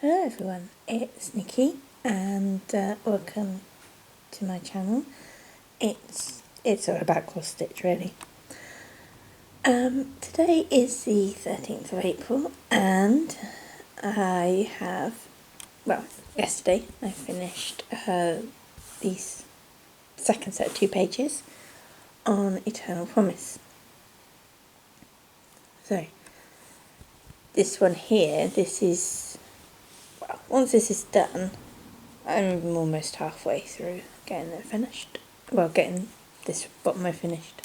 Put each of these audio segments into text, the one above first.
Hello everyone, it's Nikki and welcome to my channel. It's all about cross stitch really. Today is the 13th of April and I have, well, yesterday I finished the second set of 2 pages on Eternal Promise. So this one here, once this is done, I'm almost halfway through getting it finished. Well, getting this bottom row finished.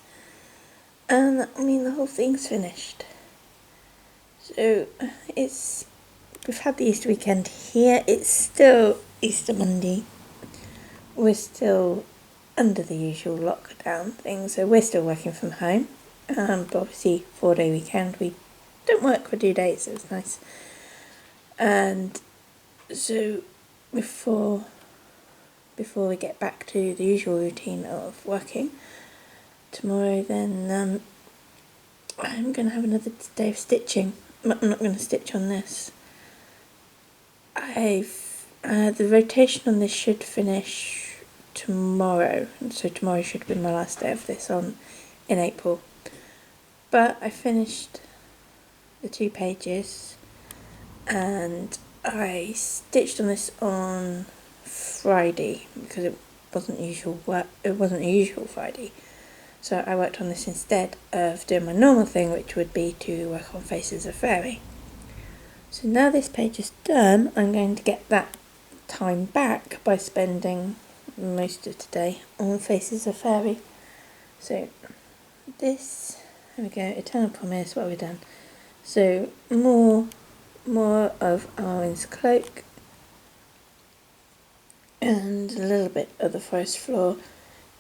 And I mean, the whole thing's finished. So we've had the Easter weekend here. It's still Easter Monday. We're still under the usual lockdown thing, so we're still working from home. But obviously, 4-day weekend, we don't work for 2 days, so it's nice. And so before we get back to the usual routine of working tomorrow, then I'm going to have another day of stitching. I'm not going to stitch on this. The rotation on this should finish tomorrow, so tomorrow should be my last day of this in April. But I finished the 2 pages and I stitched on this on Friday because it wasn't a usual Friday. So I worked on this instead of doing my normal thing, which would be to work on Faces of Fairy. So now this page is done, I'm going to get that time back by spending most of today on Faces of Fairy. So this, there we go, Eternal Promise, what have we done? So more of Arwen's cloak and a little bit of the forest floor.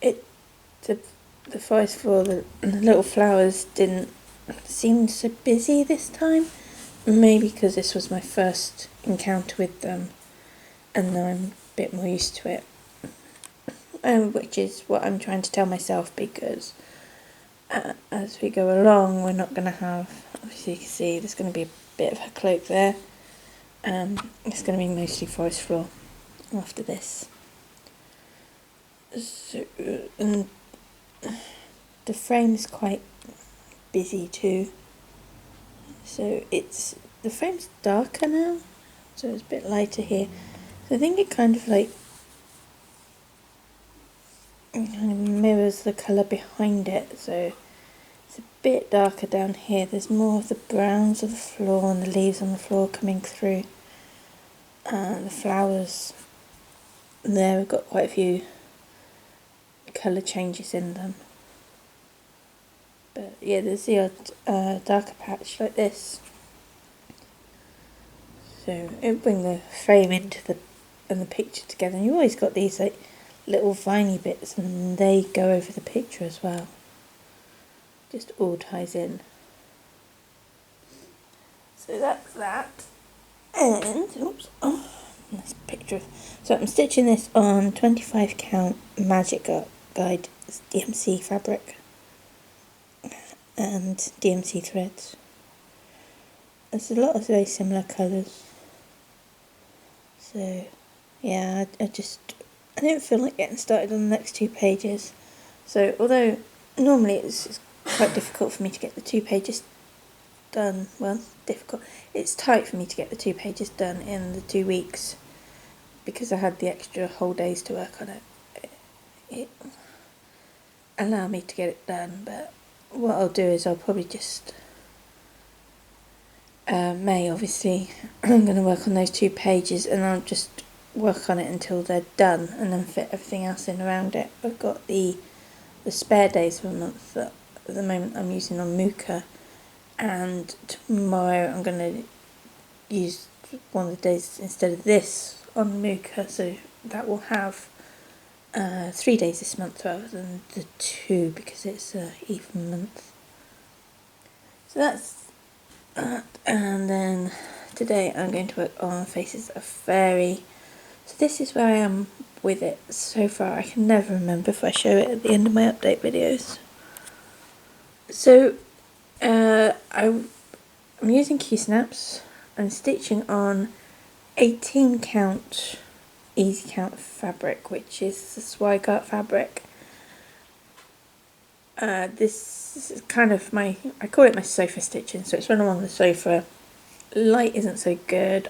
The forest floor, the little flowers didn't seem so busy this time. Maybe because this was my first encounter with them and now I'm a bit more used to it. Which is what I'm trying to tell myself, because as we go along we're not going to have, obviously you can see there's going to be a bit of a cloak there. It's going to be mostly forest floor after this. So, and the frame's quite busy too. So the frame's darker now, so it's a bit lighter here. So I think it kind of mirrors the colour behind it, so it's a bit darker down here. There's more of the browns of the floor and the leaves on the floor coming through. The flowers there, we've got quite a few colour changes in them. But yeah, there's the odd darker patch like this. So it'll bring the frame and the picture together. And you've always got these little viney bits, and they go over the picture as well. Just all ties in. So that's that. And oops, nice picture. So I'm stitching this on 25 count Magic Guide DMC fabric and DMC threads. There's a lot of very similar colours. So yeah, I don't feel like getting started on the next 2 pages. So although normally it's quite difficult for me to get the 2 pages done, well, difficult, it's tight for me to get the 2 pages done in the 2 weeks because I had the extra whole days to work on it. It allowed me to get it done, but what I'll do is I'll probably just May, obviously, I'm going to work on those 2 pages and I'll just work on it until they're done and then fit everything else in around it. I've got the spare days of a month that at the moment I'm using on Mooka, and tomorrow I'm going to use one of the days instead of this on Mooka, so that will have 3 days this month rather than the 2 because it's an even month. So that's that, and then today I'm going to work on Faces of Fairy. So this is where I am with it so far. I can never remember if I show it at the end of my update videos. So I'm using key snaps. I'm stitching on 18 count easy count fabric, which is the Swigart fabric. This is kind of I call it my sofa stitching, so it's when I'm on the sofa. Light isn't so good.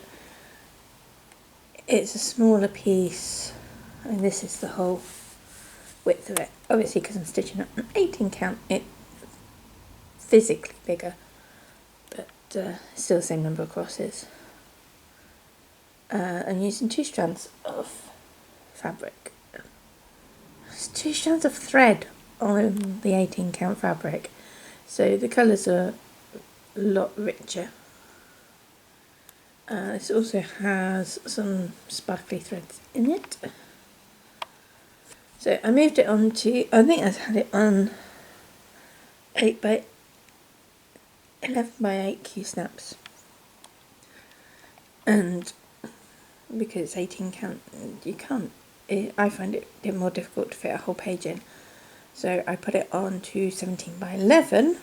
It's a smaller piece, and this is the whole width of it. Obviously, because I'm stitching up an 18 count, it's physically bigger, but still the same number of crosses. I'm using 2 strands of fabric. It's 2 strands of thread on the 18 count fabric, so the colours are a lot richer. This also has some sparkly threads in it. So I moved it on to, I think I had it on 8 by 11 by 8 Q snaps. And because it's 18 count, you can't, I find it more difficult to fit a whole page in. So I put it on to 17 by 11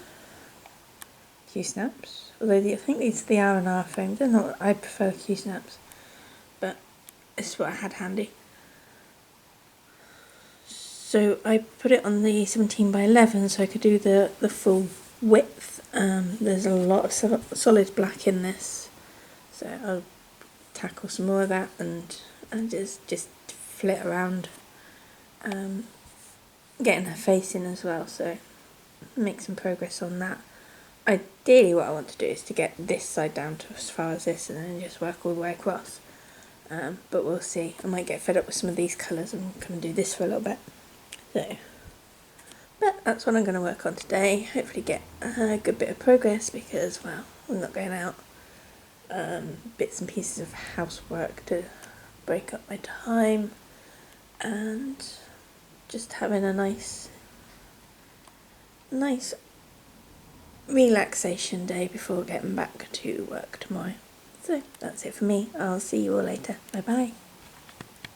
Q snaps. Although I think these are the R&R foam. They're not, I prefer Q snaps. But this is what I had handy. So I put it on the 17 by 11 so I could do the full width. There's a lot of solid black in this. So I'll tackle some more of that and just flit around, getting her face in as well, so make some progress on that. Ideally what I want to do is to get this side down to as far as this and then just work all the way across, but we'll see. I might get fed up with some of these colours and come and do this for a little bit. So, but that's what I'm going to work on today, hopefully get a good bit of progress because, well, I'm not going out. Bits and pieces of housework to break up my time and just having a nice relaxation day before getting back to work tomorrow. So that's it for me. I'll see you all later. Bye bye.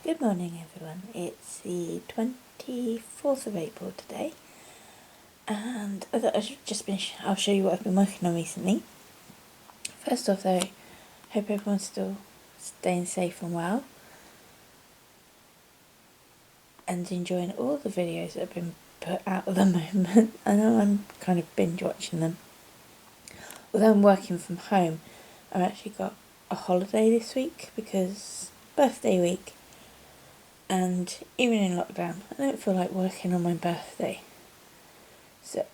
Good morning everyone. It's the 24th of April today and I thought I'll show you what I've been working on recently. First off though, hope everyone's still staying safe and well and enjoying all the videos that have been put out at the moment. I know I'm kind of binge watching them. Although I'm working from home, I've actually got a holiday this week because birthday week, and even in lockdown I don't feel like working on my birthday, so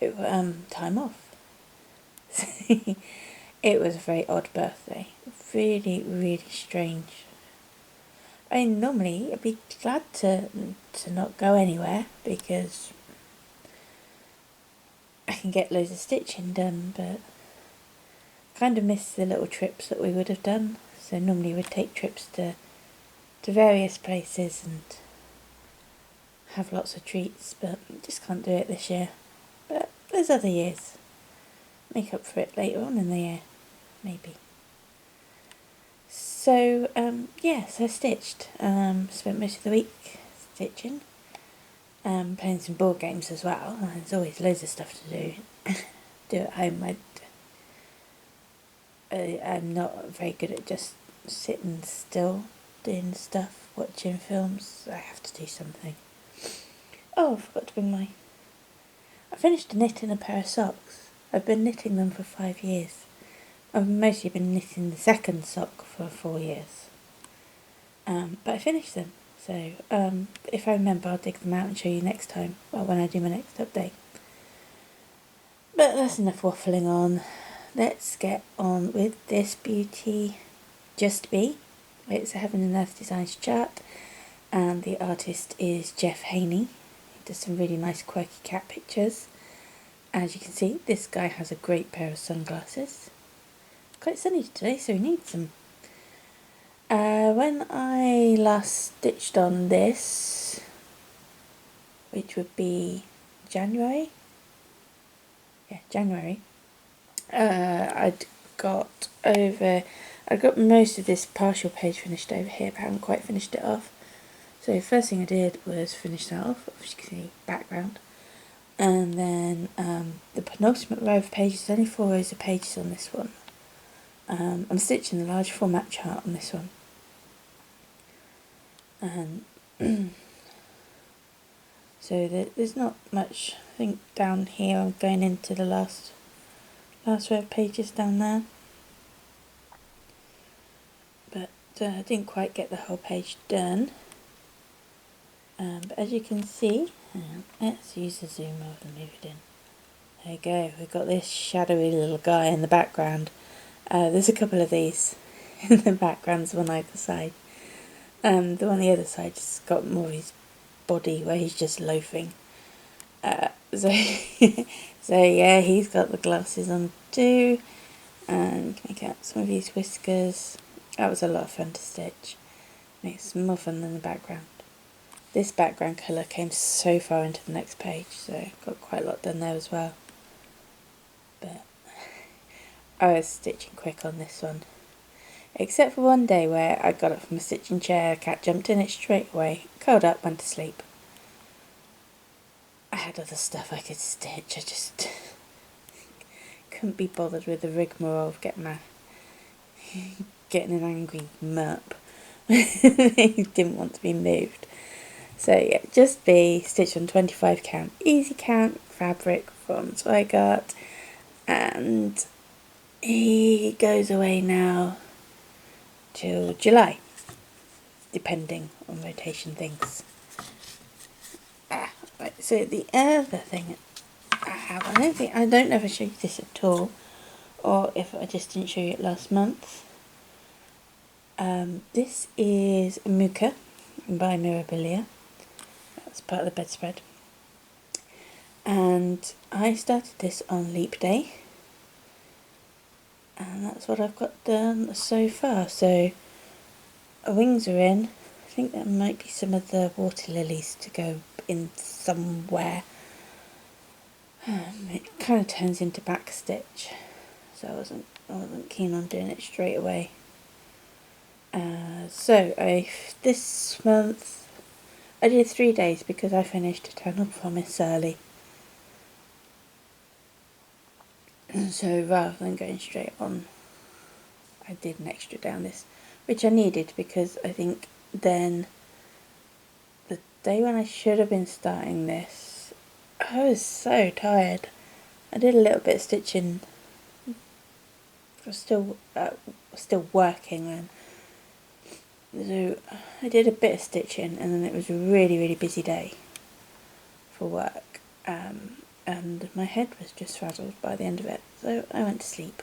time off. It was a very odd birthday, really strange. I mean, normally I'd be glad to not go anywhere because I can get loads of stitching done, but I kind of miss the little trips that we would have done. So normally we'd take trips to various places and have lots of treats, but just can't do it this year. But there's other years. Make up for it later on in the year, maybe. So, yeah, so I stitched. Spent most of the week stitching. Playing some board games as well. There's always loads of stuff to do at home. I'm not very good at just sitting still doing stuff, watching films. I have to do something. Oh, I forgot to bring I finished knitting a pair of socks. I've been knitting them for 5 years. I've mostly been knitting the second sock for 4 years. But I finished them. So, if I remember, I'll dig them out and show you next time, well, when I do my next update. But that's enough waffling on. Let's get on with this beauty. Just Be. It's a Heaven and Earth Designs chart, and the artist is Jeff Haney. He does some really nice quirky cat pictures. As you can see, this guy has a great pair of sunglasses. Quite sunny today, so he needs them. When I last stitched on this, which would be January, I'd got most of this partial page finished over here, but I haven't quite finished it off. So first thing I did was finish that off, as you can see, background. And then the penultimate row of pages, there's only 4 rows of pages on this one. I'm stitching the large format chart on this one. So there's not much. I think down here I'm going into the last row of pages down there, but I didn't quite get the whole page done. But as you can see, let's use the zoom rather than move it in. There you go, we've got this shadowy little guy in the background. There's a couple of these in the backgrounds on either side. The one on the other side just got more of his body where he's just loafing. So yeah, he's got the glasses on too, and make out some of his whiskers. That was a lot of fun to stitch. Makes more fun than the background. This background colour came so far into the next page, so got quite a lot done there as well. But I was stitching quick on this one. Except for one day where I got up from a stitching chair, a cat jumped in it straight away, curled up, went to sleep. I had other stuff I could stitch, I just couldn't be bothered with the rigmarole of getting an angry merp. He didn't want to be moved. So yeah, just be stitched on 25 count, easy count fabric from Zweigart, and he goes away now till July, depending on rotation things. Right, so the other thing I have, I don't know if I showed you this at all, or if I just didn't show you it last month. This is Mooka by Mirabilia. That's part of the bedspread. And I started this on Leap Day. And that's what I've got done so far. So wings are in. I think there might be some of the water lilies to go in somewhere. It kind of turns into back stitch, so I wasn't keen on doing it straight away. So this month I did 3 days because I finished Eternal Promise early. So rather than going straight on, I did an extra down this, which I needed because I think then the day when I should have been starting this, I was so tired. I did a little bit of stitching. I was still working then. So I did a bit of stitching, and then it was a really, really busy day for work. And my head was just frazzled by the end of it, so I went to sleep.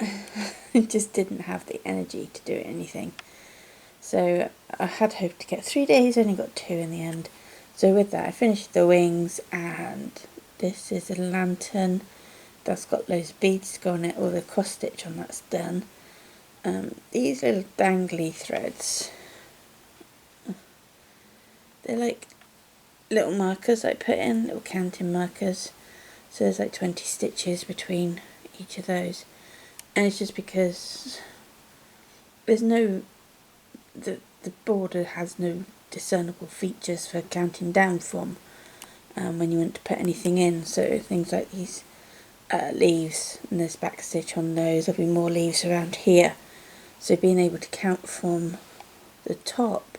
I just didn't have the energy to do anything. So I had hoped to get 3 days, only got 2 in the end. So with that I finished the wings, and this is a lantern that's got loads of beads to go on it, all the cross stitch on that's done. These little dangly threads, they're like little markers I put in, little counting markers. So there's like 20 stitches between each of those. And it's just because there's no, the border has no discernible features for counting down from when you want to put anything in. So things like these leaves, and there's back stitch on those, there'll be more leaves around here. So being able to count from the top,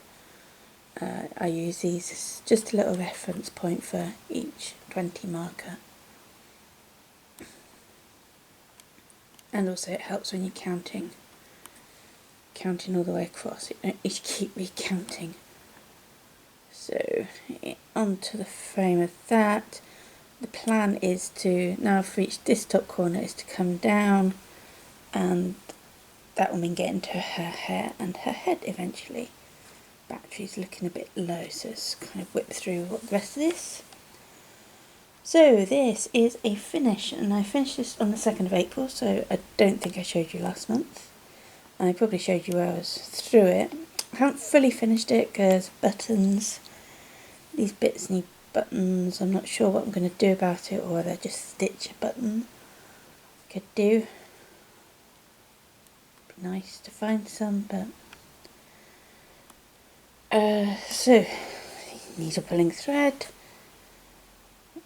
I use these as just a little reference point for each 20 marker. And also it helps when you're counting all the way across. You don't need to keep recounting. So onto the frame of that. The plan is to, now I've reached this top corner, is to come down, and that will mean getting to her hair and her head eventually. Battery's looking a bit low, so it's kind of whip through the rest of this. So this is a finish, and I finished this on the 2nd of April, so I don't think I showed you last month. I probably showed you where I was through it. I haven't fully finished it because buttons, these bits need buttons. I'm not sure what I'm going to do about it, or whether just stitch a button. Could do. Be nice to find some, but so needle pulling thread,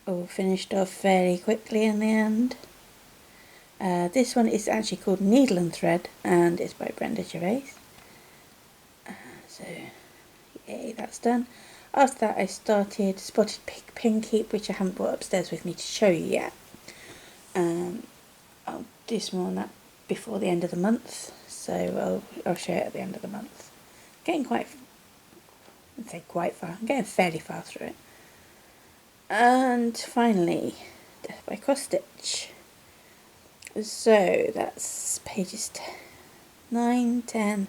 all finished off fairly quickly in the end. This one is actually called Needle and Thread, and it's by Brenda Gervais. So yay, that's done. After that I spotted Pig Pinkeep, which I haven't brought upstairs with me to show you yet. I'll do some more on that before the end of the month, so I'll show it at the end of the month. Getting quite far, I'm getting fairly far through it. And finally, Death by Cross Stitch. So that's pages 9, 10,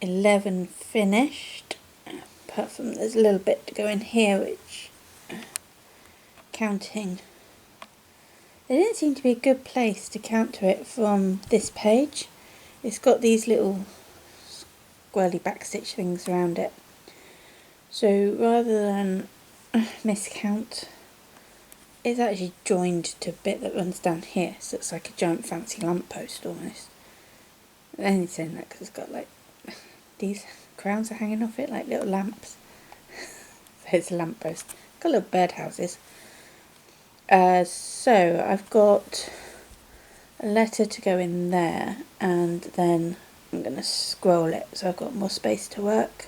11 finished, apart from there's a little bit to go in here which, counting, there didn't seem to be a good place to counter it from this page. It's got these little squirrely backstitch things around it, so rather than miscount, it's actually joined to a bit that runs down here, so it's like a giant fancy lamppost almost. And it's saying that because it's got like these crowns are hanging off it like little lamps. So it's a lamppost. Got little birdhouses. So I've got a letter to go in there, and then I'm going to scroll it so I've got more space to work.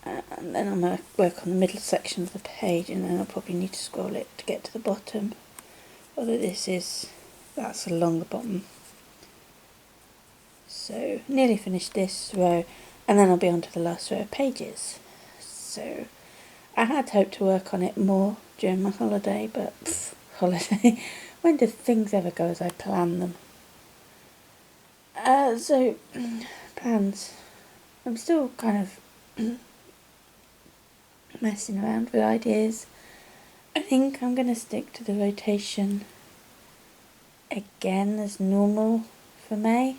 And then I'm going to work on the middle section of the page, and then I'll probably need to scroll it to get to the bottom. Although that's along the bottom. So nearly finished this row, and then I'll be on to the last row of pages. So I had hoped to work on it more during my holiday, but holiday, when do things ever go as I plan them? So plans, I'm still kind of messing around with ideas. I think I'm going to stick to the rotation again as normal for May.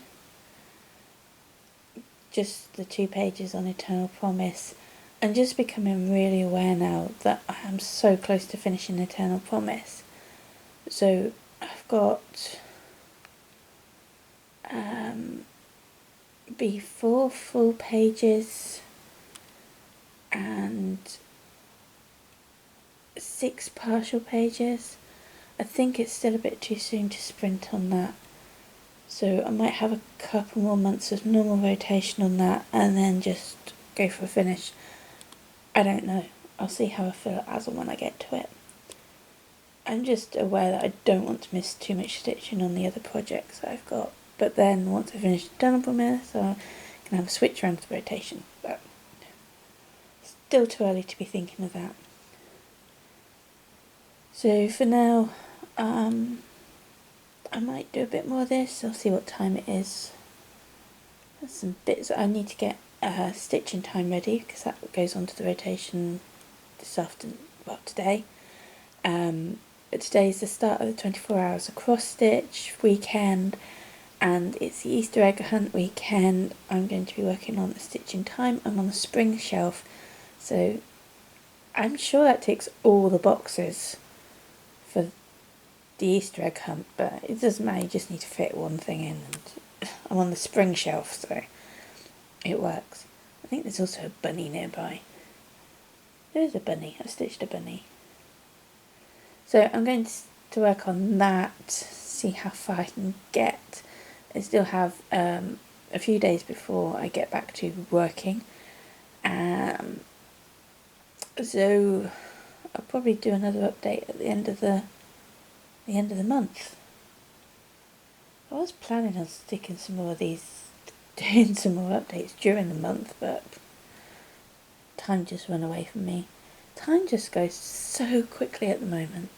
Just the 2 pages on Eternal Promise, and just becoming really aware now that I am so close to finishing Eternal Promise. So I've got be 4 full pages and 6 partial pages. I think it's still a bit too soon to sprint on that, so I might have a couple more months of normal rotation on that and then just go for a finish. I don't know, I'll see how I feel as and when I get to it. I'm just aware that I don't want to miss too much stitching on the other projects that I've got, but then once I finish Eternal Promise I can have a switch around to rotation, but still too early to be thinking of that. So for now, I might do a bit more of this. I'll see what time it is. There's some bits that I need to get stitching time ready, because that goes on to the rotation this afternoon, well today. But today is the start of the 24 hours of cross stitch weekend, and it's the Easter egg hunt weekend. I'm going to be working on the stitching time. I'm on the spring shelf, so I'm sure that ticks all the boxes for the Easter egg hunt, but it doesn't matter, you just need to fit one thing in, and I'm on the spring shelf, so it works. I think there's also a bunny nearby. There is a bunny, I've stitched a bunny. So I'm going to work on that, see how far I can get. I still have a few days before I get back to working. So I'll probably do another update at the end of the month. I was planning on sticking some more of these, doing some more updates during the month, but time just ran away from me. Time just goes so quickly at the moment.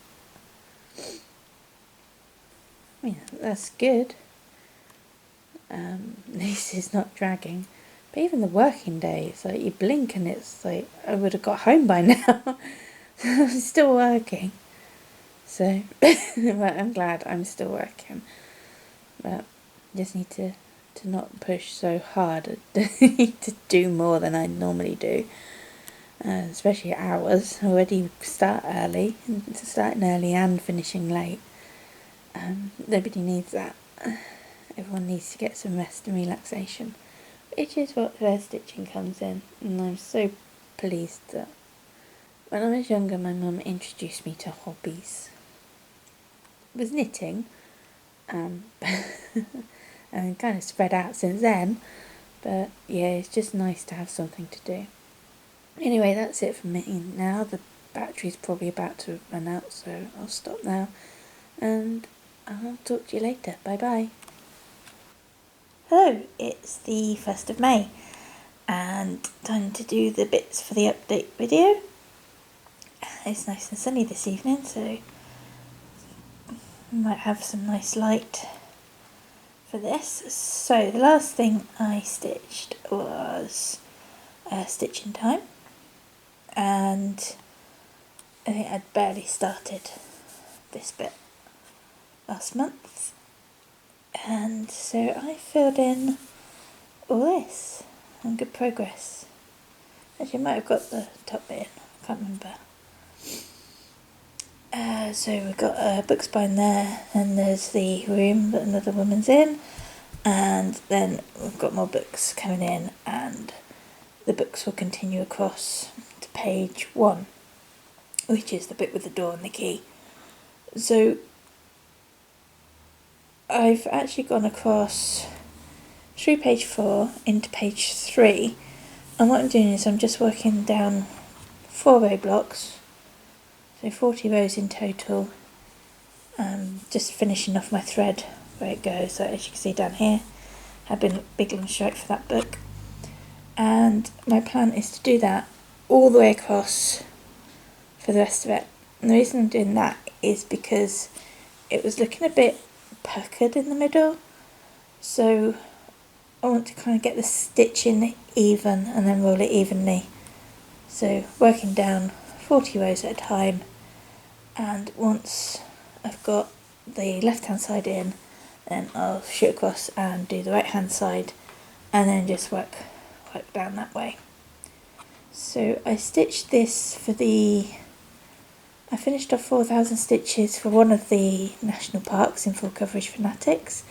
I mean, that's good. At least it's not dragging. But even the working day, it's like you blink and it's like I would have got home by now. I'm still working. So, but I'm glad I'm still working. But just need to not push so hard. To do more than I normally do. Especially at hours. I already start early. Starting early and finishing late. Nobody needs that. Everyone needs to get some rest and relaxation, which is what their stitching comes in. And I'm so pleased that when I was younger my mum introduced me to hobbies. It was knitting, and kind of spread out since then, But yeah, it's just nice to have something to do. Anyway, that's it for me now. The battery's probably about to run out, so I'll stop now. And I'll talk to you later. Bye bye. Hello, it's the 1st of May. And time to do the bits for the update video. It's nice and sunny this evening, so might have some nice light for this. So the last thing I stitched was Stitching Time, and I think I'd barely started this bit last month, and so I filled in all this and good progress. Actually, I might have got the top bit in, I can't remember. So we've got a book spine there, and there's the room that another woman's in, and then we've got more books coming in, and the books will continue across to page 1, which is the bit with the door and the key. So I've actually gone across through page 4 into page 3, and what I'm doing is I'm just working down 4 row blocks, so 40 rows in total, just finishing off my thread where it goes. So as you can see down here, I've been big long stroke for that book, and my plan is to do that all the way across for the rest of it. And the reason I'm doing that is because it was looking a bit puckered in the middle, so I want to kind of get the stitching even and then roll it evenly. So working down 40 rows at a time, and once I've got the left hand side in, then I'll shoot across and do the right hand side, and then just work down that way. So I stitched this for I finished off 4,000 stitches for one of the national parks in Full Coverage Fanatics,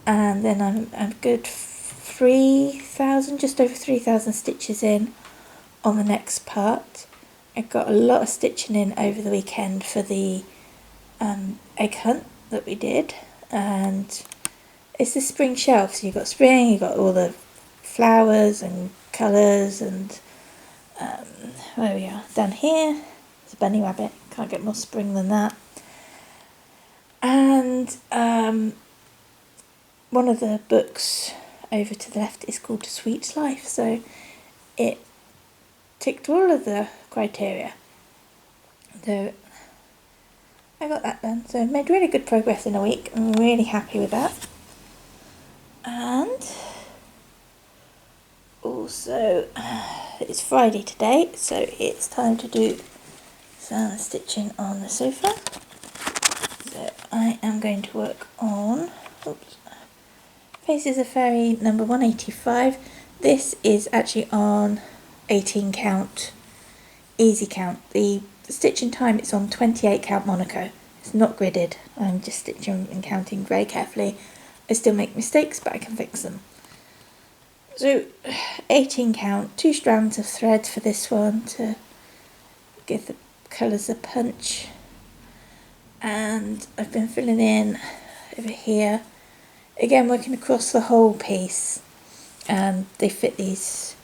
and then I'm good 3,000, just over 3,000 stitches in on the next part. I got a lot of stitching in over the weekend for the egg hunt that we did, and it's the spring shelf, so you've got spring, you've got all the flowers and colours, and there we are. Down here, it's a bunny rabbit, can't get more spring than that. And one of the books over to the left is called A Sweet's Life, so it ticked all of the criteria. So I got that done, so I made really good progress in a week. I'm really happy with that. And also it's Friday today, so it's time to do some stitching on the sofa. So I am going to work on Faces of Fairy number 185. This is actually on 18 count easy count. The stitching time is on 28 count Monaco. It's not gridded. I'm just stitching and counting very carefully. I still make mistakes, but I can fix them. So 18 count, 2 strands of thread for this one to give the colours a punch, and I've been filling in over here, again working across the whole piece, and they fit these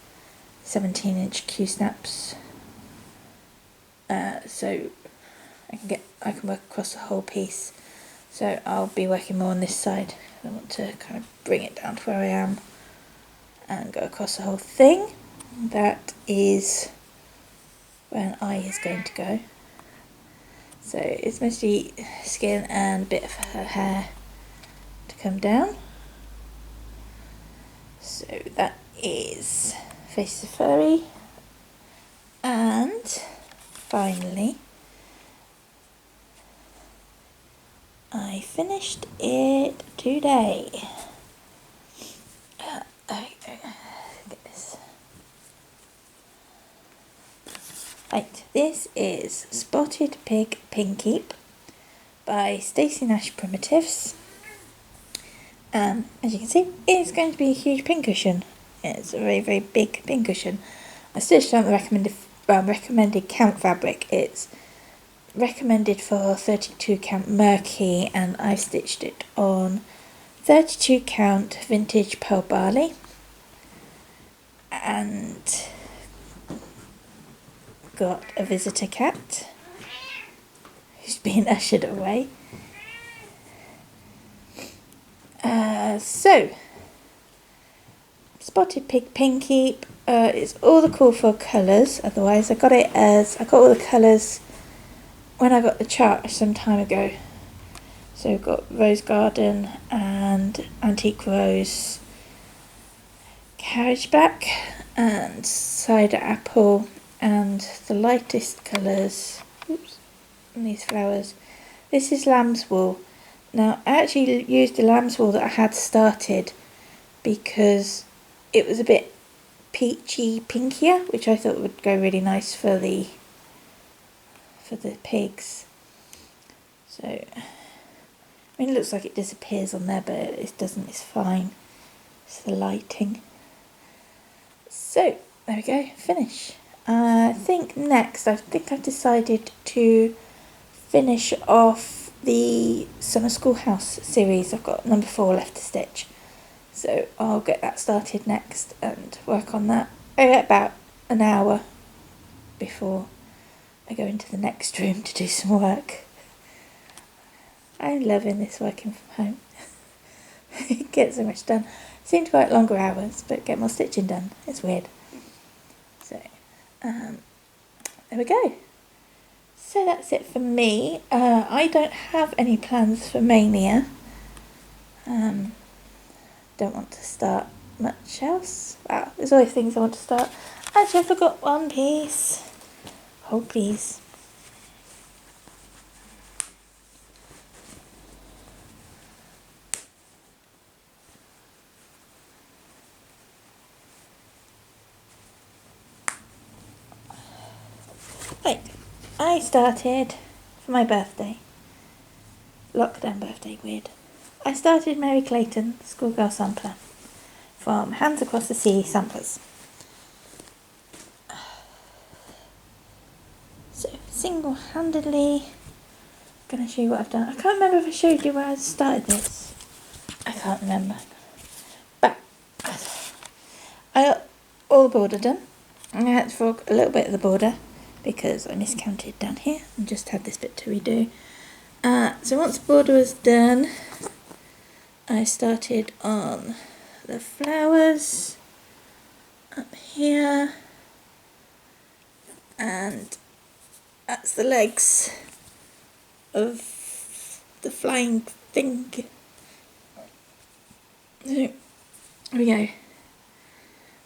17-inch Q-snaps, so I can work across the whole piece. So I'll be working more on this side. I want to kind of bring it down to where I am and go across the whole thing. That is where an eye is going to go. So it's mostly skin and a bit of her hair to come down. So that is Faces of Fairy. And finally, I finished it today. Get this. Right, this is Spotted Pig Pinkeep by Stacey Nash Primitives. As you can see, it's going to be a huge pincushion. It's a very, very big pincushion. I stitched out the recommended count fabric. It's recommended for 32 count Murky, and I stitched it on 32 count vintage pearl barley. and got a visitor cat who's been ushered away. So, spotted Pig Pinkeep. It's all the call for colours. Otherwise, I got all the colours when I got the chart some time ago. So I've got Rose Garden and Antique Rose, Carriage Back and Cider Apple, and the lightest colours. Oops, and these flowers. This is Lamb's Wool. Now, I actually used the lamb's wool that I had started because it was a bit peachy pinkier, which I thought would go really nice for the pigs. So, I mean, it looks like it disappears on there, but it doesn't. It's fine. It's the lighting. So, there we go. Finish. I think I've decided to finish off the Summer Schoolhouse series. I've got number 4 left to stitch, so I'll get that started next and work on that. I get about an hour before I go into the next room to do some work. I'm loving this working from home. Get so much done. Seem to work longer hours, but get more stitching done. It's weird. So, there we go. So that's it for me. I don't have any plans for Mania. Don't want to start much else. Wow, there's always things I want to start. Actually, I forgot one piece. Hold please. Right. I started for my birthday. Lockdown birthday, weird. I started Mary Clayton, Schoolgirl Sampler, from Hands Across the Sea Samplers. So, single-handedly, going to show you what I've done. I can't remember if I showed you where I started this. I can't remember. But, I got all the border done. I had to fork a little bit of the border, because I miscounted down here and just had this bit to redo. So once the border was done, I started on the flowers up here, and that's the legs of the flying thing. So, here we go.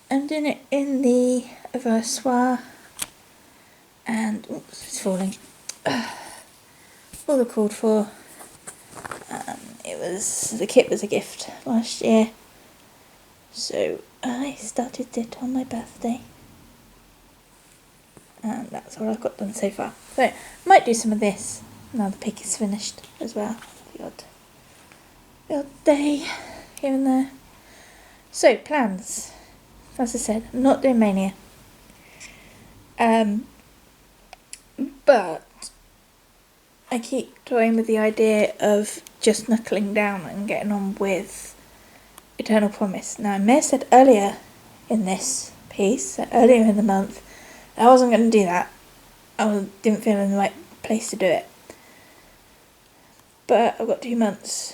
I'm doing it in the Aversoir. And oops, it's falling. All the called for. The kit was a gift last year, so I started it on my birthday, and that's all I've got done so far. So I might do some of this now the pick is finished as well. The odd day here and there. So plans. As I said, I'm not doing Mania. But I keep toying with the idea of just knuckling down and getting on with Eternal Promise. Now, I may have said earlier in this piece, earlier in the month, I wasn't going to do that. I didn't feel in the right place to do it. But I've got 2 months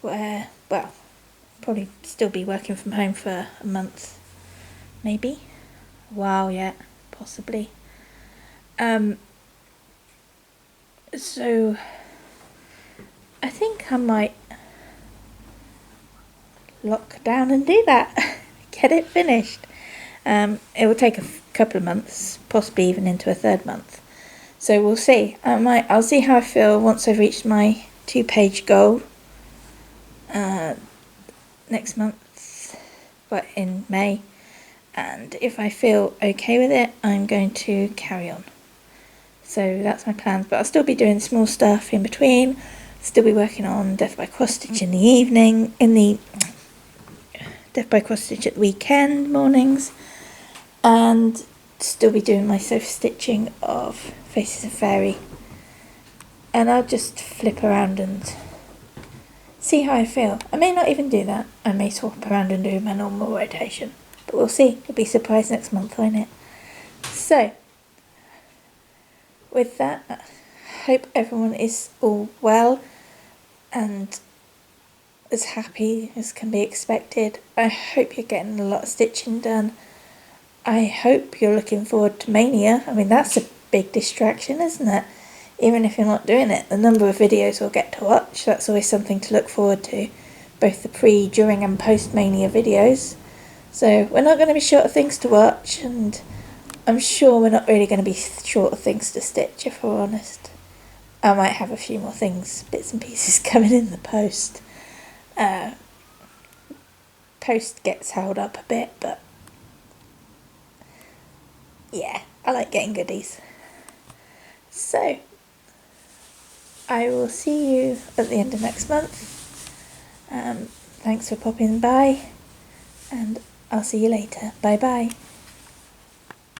where, well, probably still be working from home for a month, maybe. A while yet, possibly. So I think I might lock down and do that. Get it finished. It will take a couple of months, possibly even into a 3rd month. So we'll see. I'll see how I feel once I've reached my 2-page goal next month, but in May. And if I feel okay with it, I'm going to carry on. So that's my plans, but I'll still be doing small stuff in between. Still be working on Death by Cross Stitch in the evening, Death by Cross Stitch at the weekend mornings, and still be doing my self-stitching of Faces of Fairy. And I'll just flip around and see how I feel. I may not even do that. I may swap around and do my normal rotation. But we'll see. You'll be surprised next month, won't it? So, with that, I hope everyone is all well and as happy as can be expected. I hope you're getting a lot of stitching done. I hope you're looking forward to Mania. I mean, that's a big distraction, isn't it? Even if you're not doing it, the number of videos we'll get to watch, that's always something to look forward to. Both the pre, during and post Mania videos. So we're not going to be short of things to watch, and I'm sure we're not really going to be short of things to stitch, if we're honest. I might have a few more things, bits and pieces coming in the post. Post gets held up a bit, but yeah, I like getting goodies. So, I will see you at the end of next month. Thanks for popping by, and I'll see you later. Bye bye.